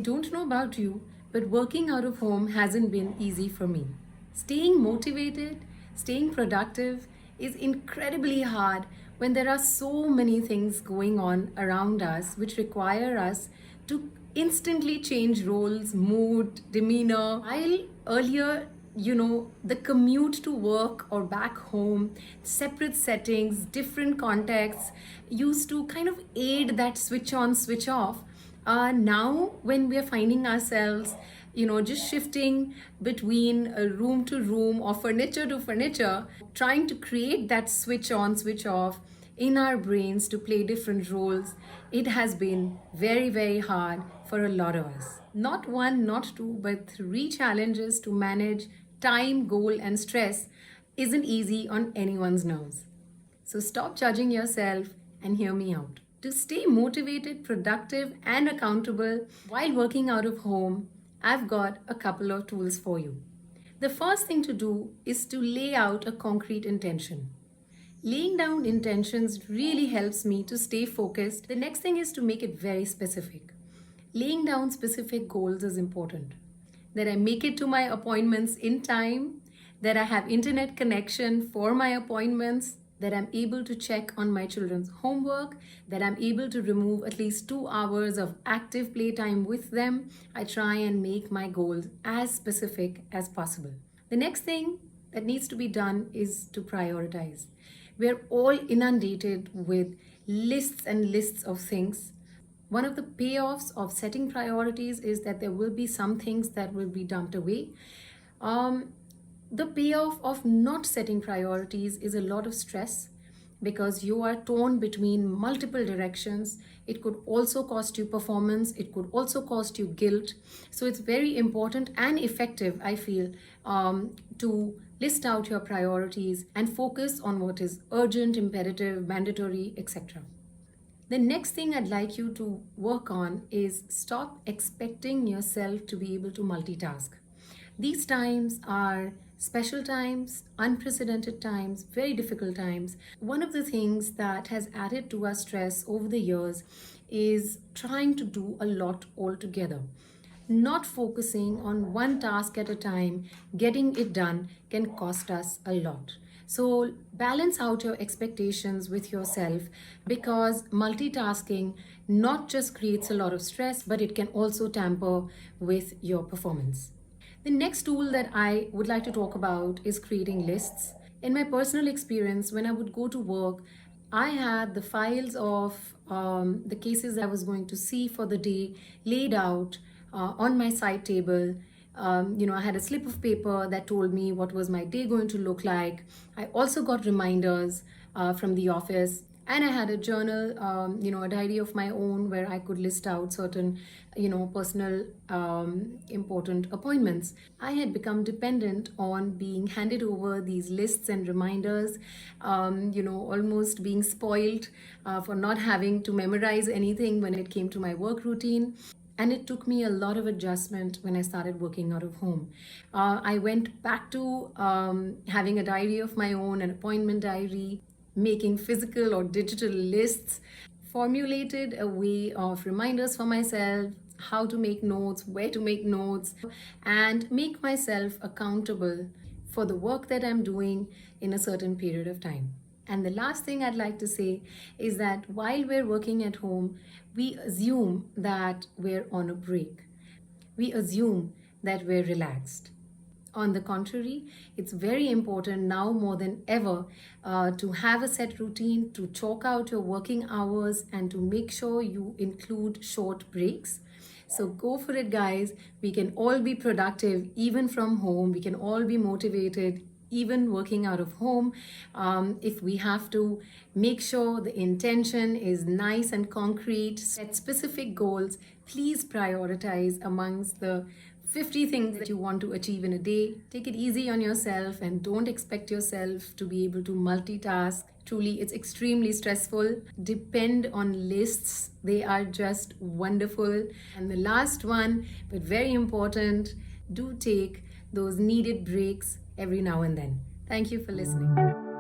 don't know about you, but working out of home hasn't been easy for me. Staying motivated, staying productive is incredibly hard when there are so many things going on around us which require us to instantly change roles, mood, demeanor. While earlier, the commute to work or back home, separate settings, different contexts used to kind of aid that switch on, switch off. Now, when we are finding ourselves, just shifting between room to room or furniture to furniture, trying to create that switch on, switch off in our brains to play different roles, it has been very, very hard for a lot of us. Not one, not two, but three challenges to manage time, goal, and stress isn't easy on anyone's nerves. So stop judging yourself and hear me out. To stay motivated, productive, and accountable while working out of home, I've got a couple of tools for you. The first thing to do is to lay out a concrete intention. Laying down intentions really helps me to stay focused. The next thing is to make it very specific. Laying down specific goals is important. That I make it to my appointments in time, that I have internet connection for my appointments, that I'm able to check on my children's homework, that I'm able to remove at least 2 hours of active playtime with them. I try and make my goals as specific as possible. The next thing that needs to be done is to prioritize. We're all inundated with lists and lists of things. One of the payoffs of setting priorities is that there will be some things that will be dumped away. The payoff of not setting priorities is a lot of stress because you are torn between multiple directions. It could also cost you performance. It could also cost you guilt. So it's very important and effective, I feel, to list out your priorities and focus on what is urgent, imperative, mandatory, etc. The next thing I'd like you to work on is stop expecting yourself to be able to multitask. These times are special times, unprecedented times, very difficult times. One of the things that has added to our stress over the years is trying to do a lot altogether. Not focusing on one task at a time, getting it done can cost us a lot. So balance out your expectations with yourself because multitasking not just creates a lot of stress, but it can also tamper with your performance. The next tool that I would like to talk about is creating lists. In my personal experience, when I would go to work, I had the files of the cases I was going to see for the day laid out on my side table. I had a slip of paper that told me what was my day going to look like. I also got reminders from the office, and I had a journal, a diary of my own where I could list out certain, personal important appointments. I had become dependent on being handed over these lists and reminders, almost being spoiled for not having to memorize anything when it came to my work routine. And it took me a lot of adjustment when I started working out of home. I went back to having a diary of my own, an appointment diary, making physical or digital lists, formulated a way of reminders for myself, how to make notes, where to make notes, and make myself accountable for the work that I'm doing in a certain period of time. And the last thing I'd like to say is that while we're working at home, we assume that we're on a break. We assume that we're relaxed. On the contrary, it's very important now more than ever to have a set routine, to chalk out your working hours, and to make sure you include short breaks. So go for it, guys. We can all be productive even from home. We can all be motivated even working out of home. If we have to make sure the intention is nice and concrete, set specific goals, please prioritize amongst the 50 things that you want to achieve in a day. Take it easy on yourself and don't expect yourself to be able to multitask. Truly, it's extremely stressful. Depend on lists. They are just wonderful. And the last one, but very important, do take those needed breaks every now and then. Thank you for listening.